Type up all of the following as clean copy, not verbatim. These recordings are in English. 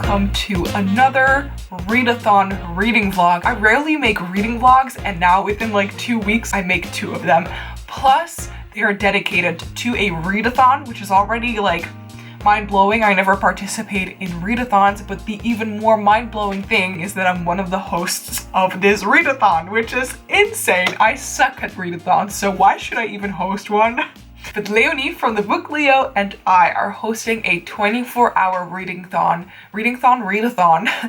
welcome to another read-a-thon reading vlog. I rarely make reading vlogs, and now within like 2 weeks I make 2 of them. Plus, they are dedicated to a read-a-thon, which is already like mind-blowing. I never participate in read-a-thons, but the even more mind-blowing thing is that I'm one of the hosts of this read-a-thon, which is insane. I suck at read-a-thons, so why should I even host one? But Leonie from the book Leo and I are hosting a 24-hour read-a-thon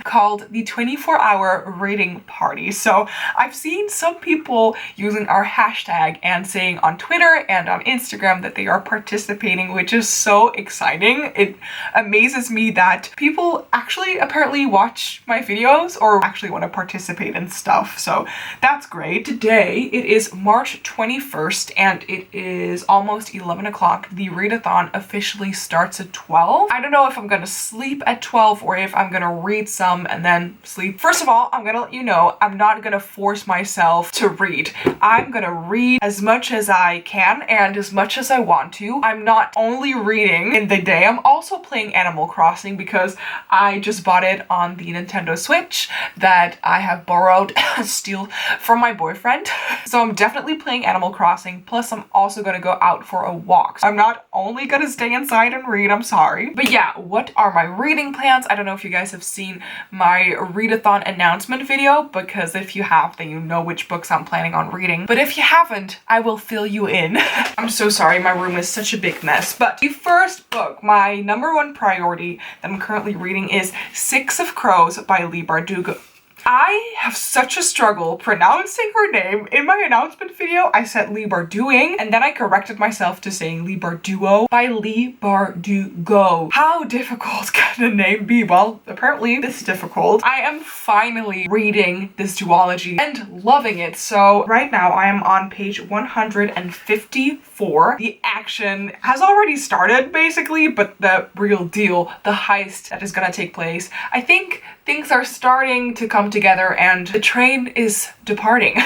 called the 24-hour reading party. So I've seen some people using our hashtag and saying on Twitter and on Instagram that they are participating, which is so exciting. It amazes me that people actually apparently watch my videos or actually want to participate in stuff. So that's great. Today it is March 21st and it is almost 11 o'clock. The read-a-thon officially starts at 12. I don't know if I'm gonna sleep at 12 or if I'm gonna read some and then sleep. First of all, I'm gonna let you know I'm not gonna force myself to read. I'm gonna read as much as I can and as much as I want to. I'm not only reading in the day, I'm also playing Animal Crossing because I just bought it on the Nintendo Switch that I have borrowed steal from my boyfriend. So I'm definitely playing Animal Crossing, plus I'm also gonna go out for a walk. So I'm not only gonna stay inside and read, I'm sorry. But yeah, what are my reading plans? I don't know if you guys have seen my read-a-thon announcement video, because if you have, then you know which books I'm planning on reading. But if you haven't, I will fill you in. I'm so sorry, my room is such a big mess. But the first book, my #1 priority that I'm currently reading is Six of Crows by Leigh Bardugo. I have such a struggle pronouncing her name. In my announcement video, I said Leigh Bardugo, and then I corrected myself to saying Leigh Bardugo by Leigh Bardugo. How difficult can a name be? Well, apparently this difficult. I am finally reading this duology and loving it. So right now I am on page 154. The action has already started basically, but the real deal, the heist that is gonna take place, I think things are starting to come together and the train is departing.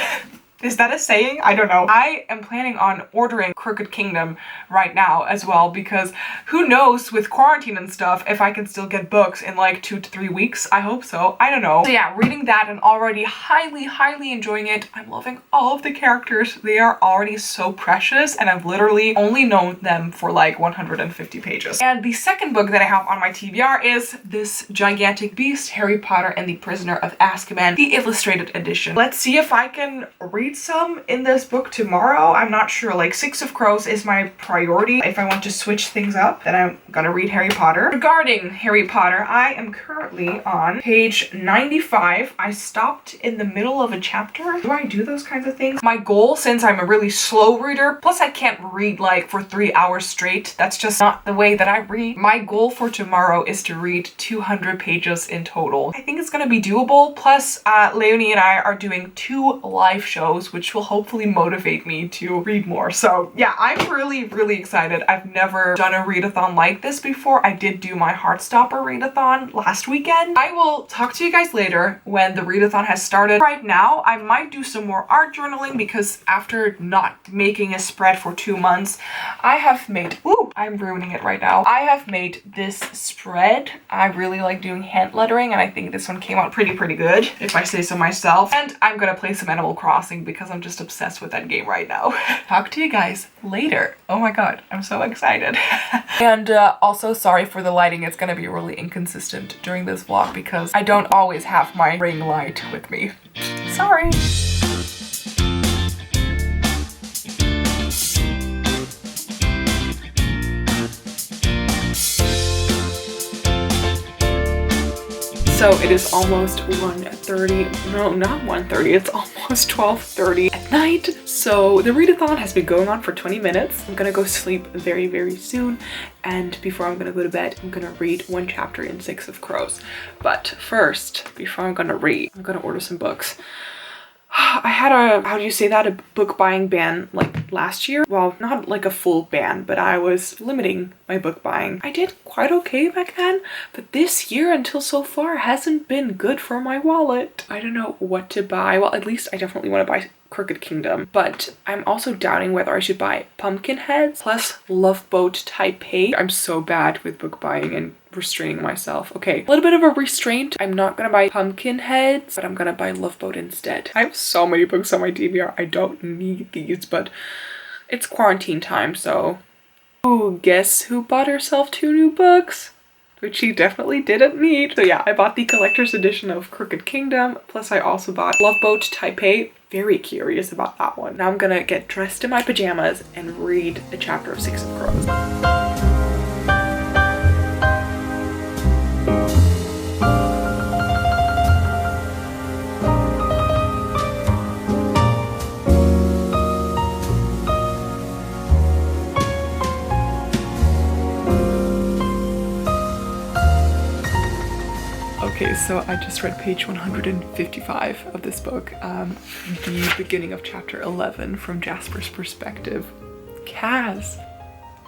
Is that a saying? I don't know. I am planning on ordering Crooked Kingdom right now as well, because who knows with quarantine and stuff if I can still get books in like 2 to 3 weeks. I hope so. I don't know. So yeah, reading that and already highly enjoying it. I'm loving all of the characters. They are already so precious and I've literally only known them for like 150 pages. And the second book that I have on my TBR is this gigantic beast, Harry Potter and the Prisoner of Azkaban, the illustrated edition. Let's see if I can read some in this book tomorrow. I'm not sure. Like Six of Crows is my priority. If I want to switch things up, then I'm gonna read Harry Potter. Regarding Harry Potter, I am currently on page 95. I stopped in the middle of a chapter. Do I do those kinds of things? My goal, since I'm a really slow reader, plus I can't read like for 3 hours straight. That's just not the way that I read. My goal for tomorrow is to read 200 pages in total. I think it's gonna be doable. Plus, Leonie and I are doing 2 live shows, which will hopefully motivate me to read more. So yeah, I'm really excited. I've never done a read-a-thon like this before. I did do my Heartstopper read-a-thon last weekend. I will talk to you guys later when the read-a-thon has started. Right now, I might do some more art journaling because after not making a spread for 2 months, I have made, ooh, I'm ruining it right now. I have made this spread. I really like doing hand lettering and I think this one came out pretty good, if I say so myself. And I'm gonna play some Animal Crossing because I'm just obsessed with that game right now. Talk to you guys later. Oh my god, I'm so excited. And also sorry for the lighting. It's gonna be really inconsistent during this vlog because I don't always have my ring light with me. Sorry. So it is almost 1:30, no, not 1:30, it's almost 12:30 at night. So the read-a-thon has been going on for 20 minutes. I'm gonna go sleep very soon. And before I'm gonna go to bed, I'm gonna read 1 chapter in Six of Crows. But first, before I'm gonna read, I'm gonna order some books. I had a, how do you say that, a book buying ban like last year. Well, not like a full ban, but I was limiting my book buying. I did quite okay back then, but this year until so far hasn't been good for my wallet. I don't know what to buy. Well, at least I definitely want to buy Crooked Kingdom, but I'm also doubting whether I should buy Pumpkinheads plus Love Boat Taipei. I'm so bad with book buying and restraining myself. Okay, a little bit of a restraint. I'm not gonna buy Pumpkinheads, but I'm gonna buy Love Boat instead. I have so many books on my TBR. I don't need these, but it's quarantine time, so. Ooh, guess who bought herself 2 new books? Which she definitely didn't need. So yeah, I bought the collector's edition of Crooked Kingdom, plus I also bought Love Boat Taipei. Very curious about that one. Now I'm gonna get dressed in my pajamas and read a chapter of 6 of Crows. Okay, so I just read page 155 of this book, the beginning of chapter 11 from Jasper's perspective. Kaz,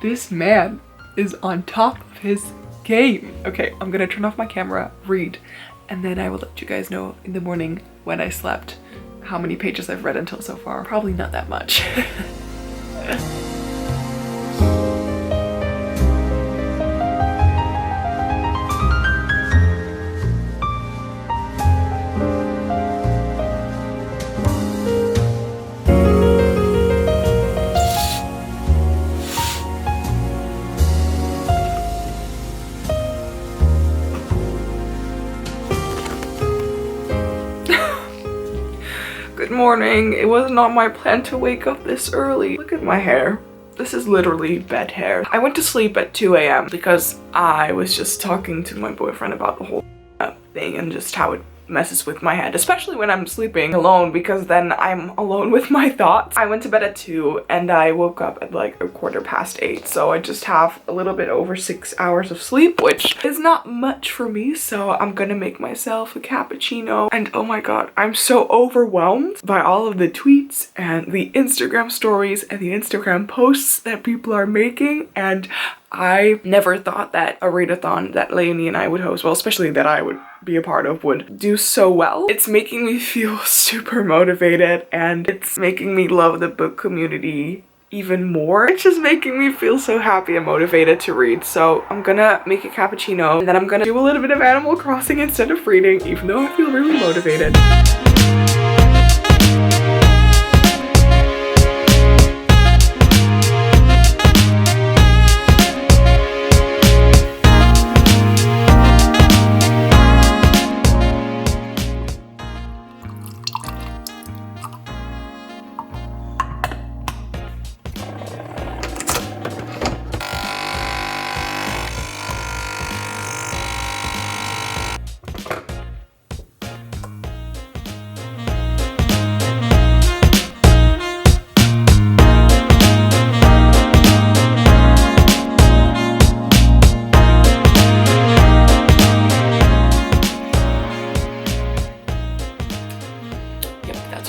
this man is on top of his game. Okay, I'm gonna turn off my camera, read, and then I will let you guys know in the morning when I slept how many pages I've read until so far. Probably not that much. Good morning. It was not my plan to wake up this early. Look at my hair. This is literally bed hair. I went to sleep at 2 a.m. because I was just talking to my boyfriend about the whole thing and just how it messes with my head, especially when I'm sleeping alone, because then I'm alone with my thoughts. I went to bed at 2 and I woke up at like 8:15, so I just have a little bit over 6 hours of sleep, which is not much for me, so I'm gonna make myself a cappuccino. And oh my god, I'm so overwhelmed by all of the tweets and the Instagram stories and the Instagram posts that people are making, and I never thought that a read-a-thon that Leonie and I would host, well, especially that I would be a part of, would do so well. It's making me feel super motivated, and it's making me love the book community even more. It's just making me feel so happy and motivated to read. So I'm gonna make a cappuccino, and then I'm gonna do a little bit of Animal Crossing instead of reading, even though I feel really motivated.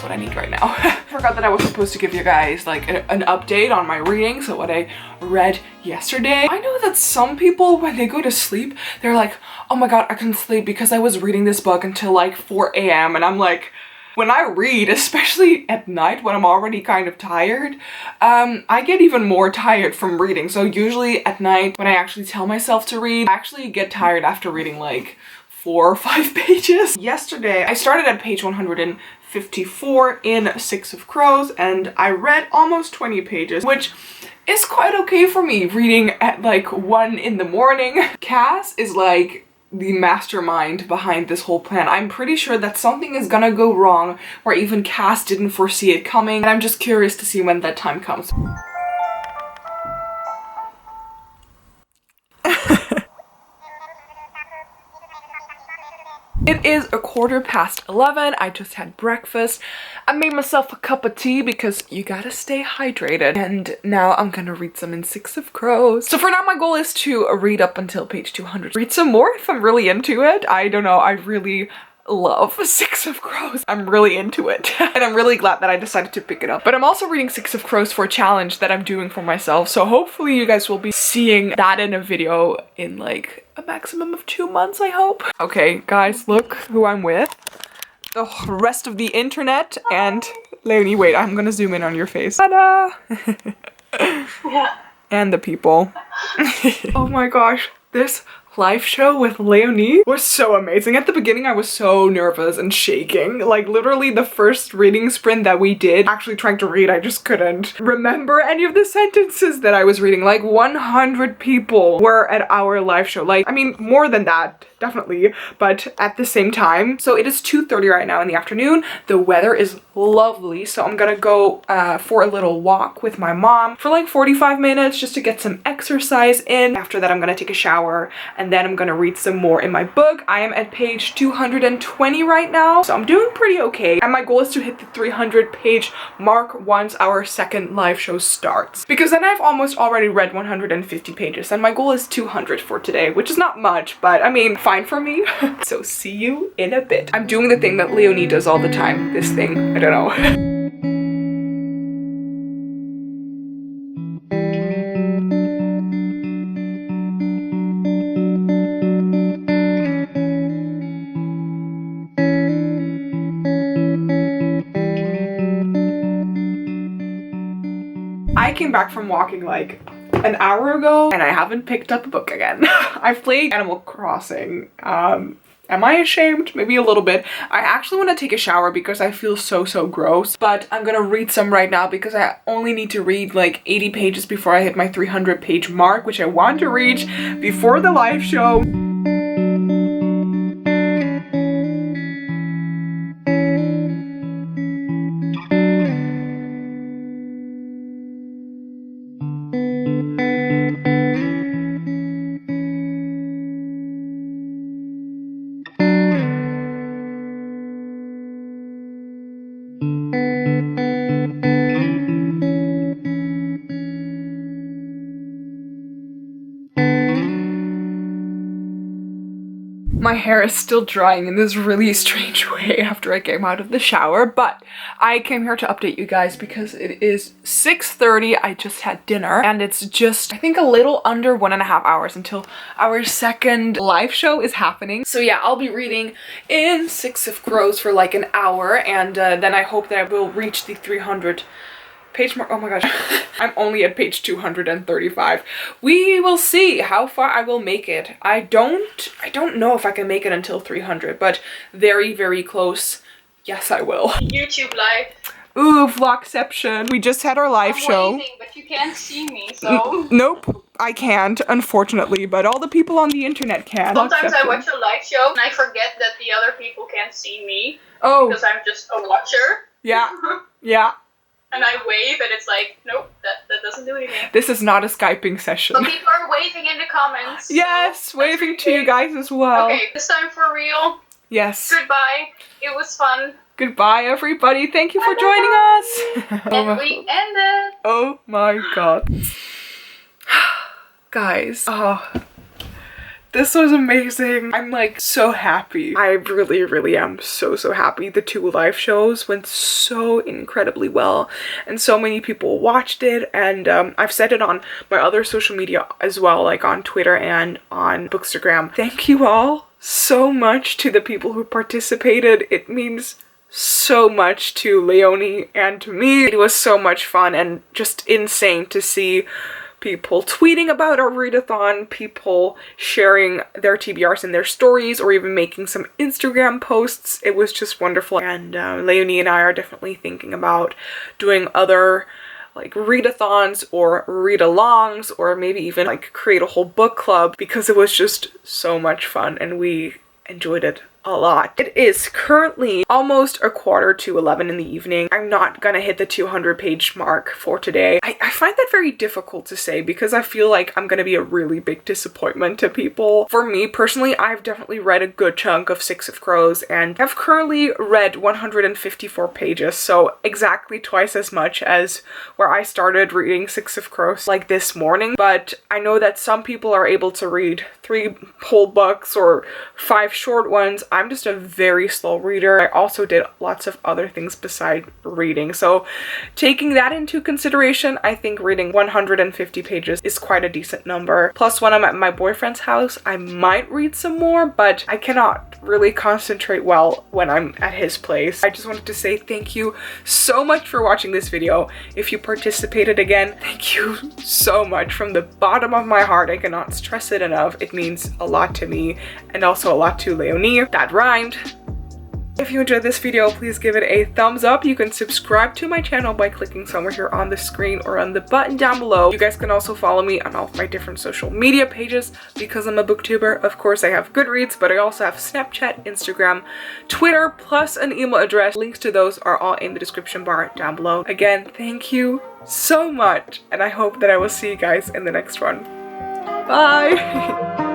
What I need right now. I forgot that I was supposed to give you guys like an update on my reading, so what I read yesterday. I know that some people, when they go to sleep, they're like, oh my god, I couldn't sleep because I was reading this book until like 4 a.m. and I'm like, when I read, especially at night when I'm already kind of tired, I get even more tired from reading. So usually at night when I actually tell myself to read, I actually get tired after reading like 4 or 5 pages. Yesterday, I started at page 154 in 6 of Crows, and I read almost 20 pages, which is quite okay for me reading at like 1 in the morning. Cass is like the mastermind behind this whole plan. I'm pretty sure that something is gonna go wrong where even Cass didn't foresee it coming, and I'm just curious to see when that time comes. It is 11:15. I just had breakfast. I made myself a cup of tea because you gotta stay hydrated. And now I'm gonna read some in 6 of Crows. So for now, my goal is to read up until page 200. Read some more if I'm really into it. I don't know, I really love 6 of Crows. I'm really into it. And I'm really glad that I decided to pick it up. But I'm also reading 6 of Crows for a challenge that I'm doing for myself. So hopefully you guys will be seeing that in a video in like a maximum of 2 months, I hope. Okay, guys, look who I'm with. The rest of the internet and Leonie, wait, I'm gonna zoom in on your face. Ta-da! Yeah. And the people. Oh my gosh, this live show with Leonie was so amazing. At the beginning, I was so nervous and shaking. Like literally the first reading sprint that we did, actually trying to read, I just couldn't remember any of the sentences that I was reading. Like 100 people were at our live show. Like, I mean, more than that, definitely, but at the same time. So it is 2:30 right now in the afternoon. The weather is lovely, so I'm gonna go for a little walk with my mom for like 45 minutes just to get some exercise in. After that, I'm gonna take a shower and then I'm gonna read some more in my book. I am at page 220 right now, so I'm doing pretty okay. And my goal is to hit the 300 page mark once our second live show starts. Because then I've almost already read 150 pages and my goal is 200 for today, which is not much, but I mean, fine for me. So see you in a bit. I'm doing the thing that Leonie does all the time. This thing, I don't know. I came back from walking like an hour ago and I haven't picked up a book again. I've played Animal Crossing. Am I ashamed? Maybe a little bit. I actually want to take a shower because I feel so gross, but I'm gonna read some right now because I only need to read like 80 pages before I hit my 300 page mark, which I want to reach before the live show. My hair is still drying in this really strange way after I came out of the shower, but I came here to update you guys because it is 6:30. I just had dinner and it's just, I think, a little under 1.5 hours until our second live show is happening. So yeah, I'll be reading in Six of Crows for like an hour and then I hope that I will reach the 300 page mark. Oh my gosh, I'm only at page 235. We will see how far I will make it. I don't know if I can make it until 300, but very close. Yes, I will. YouTube live. Ooh, vlogception. We just had our live show. Waving, but you can't see me, so. Nope, I can't, unfortunately, but all the people on the internet can. Sometimes I watch a live show and I forget that the other people can't see me. Oh. Because I'm just a watcher. Yeah. Yeah. And I wave and it's like, nope, that doesn't do anything. This is not a Skyping session. So people are waving in the comments. Yes, so waving to you guys as well. Okay, this time for real. Yes. Goodbye. It was fun. Goodbye, everybody. Thank you for joining us. And we ended. Oh my god. Guys, this was amazing. I'm like so happy. I really am so happy. The 2 live shows went so incredibly well and so many people watched it, and I've said it on my other social media as well, like on Twitter and on Bookstagram. Thank you all so much to the people who participated. It means so much to Leonie and to me. It was so much fun and just insane to see people tweeting about our read-a-thon, people sharing their TBRs in their stories, or even making some Instagram posts. It was just wonderful, and Leonie and I are definitely thinking about doing other like read-a-thons or read-alongs, or maybe even like create a whole book club, because it was just so much fun and we enjoyed it a lot. It is currently almost 11:15 in the evening. I'm not gonna hit the 200 page mark for today. I find that very difficult to say because I feel like I'm gonna be a really big disappointment to people. For me personally, I've definitely read a good chunk of Six of Crows and I've currently read 154 pages, so exactly twice as much as where I started reading Six of Crows like this morning. But I know that some people are able to read 3 whole books or 5 short ones. I'm just a very slow reader. I also did lots of other things besides reading. So taking that into consideration, I think reading 150 pages is quite a decent number. Plus, when I'm at my boyfriend's house, I might read some more, but I cannot really concentrate well when I'm at his place. I just wanted to say thank you so much for watching this video. If you participated again, thank you so much from the bottom of my heart. I cannot stress it enough. It means a lot to me and also a lot to Leonie. That rhymed. If you enjoyed this video, please give it a thumbs up. You can subscribe to my channel by clicking somewhere here on the screen or on the button down below. You guys can also follow me on all of my different social media pages because I'm a booktuber. Of course, I have Goodreads, but I also have Snapchat, Instagram, Twitter, plus an email address. Links to those are all in the description bar down below. Again, thank you so much, and I hope that I will see you guys in the next one. Bye!